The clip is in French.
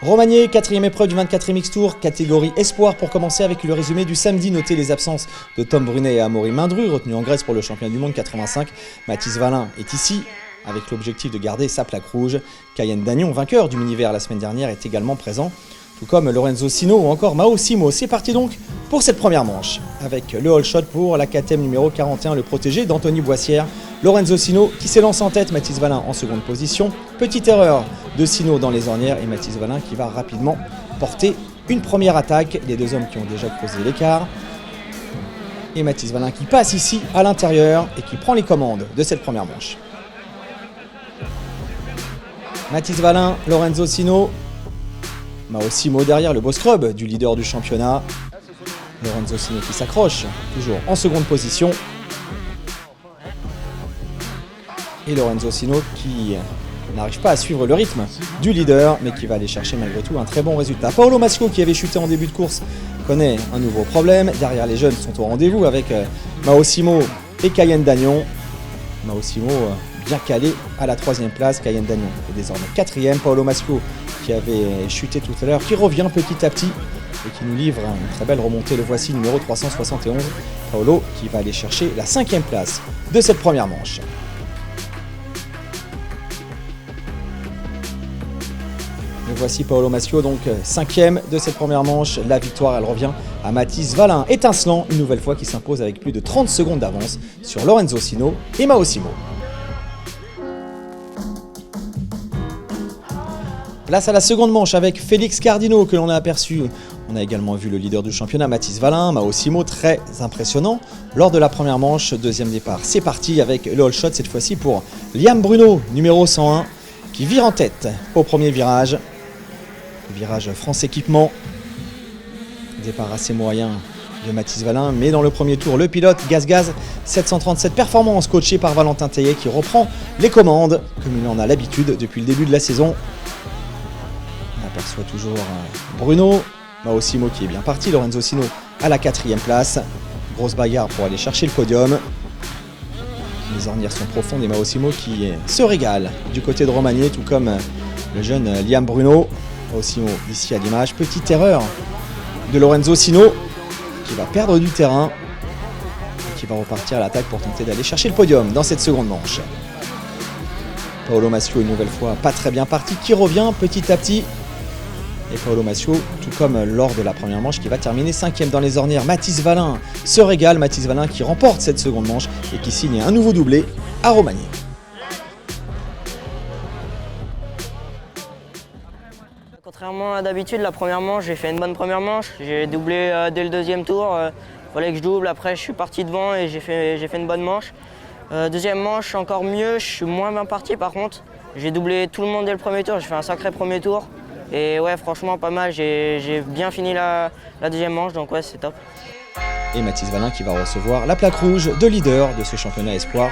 Romagné, quatrième épreuve du 24e X-Tour, catégorie espoir pour commencer avec le résumé du samedi. Notez les absences de Tom Brunet et Amaury Mindru, retenus en Grèce pour le championnat du monde 85. Mathis Wallin est ici, avec l'objectif de garder sa plaque rouge. Cayenne Dagnon, vainqueur du mini-vert la semaine dernière, est également présent, tout comme Lorenzo Sino ou encore Mao Simo. C'est parti donc pour cette première manche, avec le all shot pour la KTM numéro 41, le protégé d'Anthony Boissière. Lorenzo Sino qui s'élance en tête, Mathis Wallin en seconde position. Petite erreur de Sino dans les ornières et Mathis Wallin qui va rapidement porter une première attaque. Les deux hommes qui ont déjà creusé l'écart. Et Mathis Wallin qui passe ici à l'intérieur et qui prend les commandes de cette première manche. Mathis Wallin, Lorenzo Sino, Mao Simo derrière, le beau scrub du leader du championnat. Lorenzo Sino qui s'accroche, toujours en seconde position. Et Lorenzo Sino qui n'arrive pas à suivre le rythme du leader, mais qui va aller chercher malgré tout un très bon résultat. Paolo Masco, qui avait chuté en début de course, connaît un nouveau problème. Derrière, les jeunes sont au rendez-vous avec Mao Simo et Cayenne Dagnon. Mao Simo bien calé à la troisième place. Cayenne Dagnon est désormais quatrième. Paolo Masco, qui avait chuté tout à l'heure, qui revient petit à petit et qui nous livre une très belle remontée. Le voici, numéro 371. Paolo qui va aller chercher la cinquième place de cette première manche. Le voici Paolo Masco, donc cinquième de cette première manche. La victoire, elle revient à Mathis Wallin, étincelant une nouvelle fois, qui s'impose avec plus de 30 secondes d'avance sur Lorenzo Sino et Mao Simo. Place à la seconde manche avec Félix Cardino que l'on a aperçu. On a également vu le leader du championnat, Mathis Wallin, Mao Simo, très impressionnant lors de la première manche. Deuxième départ, c'est parti avec le all shot cette fois-ci pour Liam Bruno, numéro 101, qui vire en tête au premier virage. Virage France Équipement. Départ assez moyen de Mathis Wallin, mais dans le premier tour, le pilote Gaz 737 Performance, coaché par Valentin Teillet, qui reprend les commandes comme il en a l'habitude depuis le début de la saison. On aperçoit toujours Bruno, Mao Simo qui est bien parti, Lorenzo Sino à la quatrième place. Grosse bagarre pour aller chercher le podium. Les ornières sont profondes et Mao Simo qui se régale du côté de Romagné, tout comme le jeune Liam Bruno. Mao Simo ici à l'image. Petite erreur de Lorenzo Sino qui va perdre du terrain et qui va repartir à l'attaque pour tenter d'aller chercher le podium dans cette seconde manche. Paolo Masco une nouvelle fois pas très bien parti, qui revient petit à petit. Et Paolo Masco, tout comme lors de la première manche, qui va terminer cinquième dans les ornières. Mathis Wallin se régale, Mathis Wallin qui remporte cette seconde manche et qui signe un nouveau doublé à Romagné. Contrairement à d'habitude, la première manche, j'ai fait une bonne première manche. J'ai doublé dès le deuxième tour. Il fallait que je double. Après, je suis parti devant et j'ai fait une bonne manche. Deuxième manche, encore mieux. Je suis moins bien parti par contre. J'ai doublé tout le monde dès le premier tour. J'ai fait un sacré premier tour. Et ouais, franchement, pas mal. J'ai bien fini la deuxième manche, donc ouais, c'est top. Et Mathis Wallin qui va recevoir la plaque rouge de leader de ce championnat espoir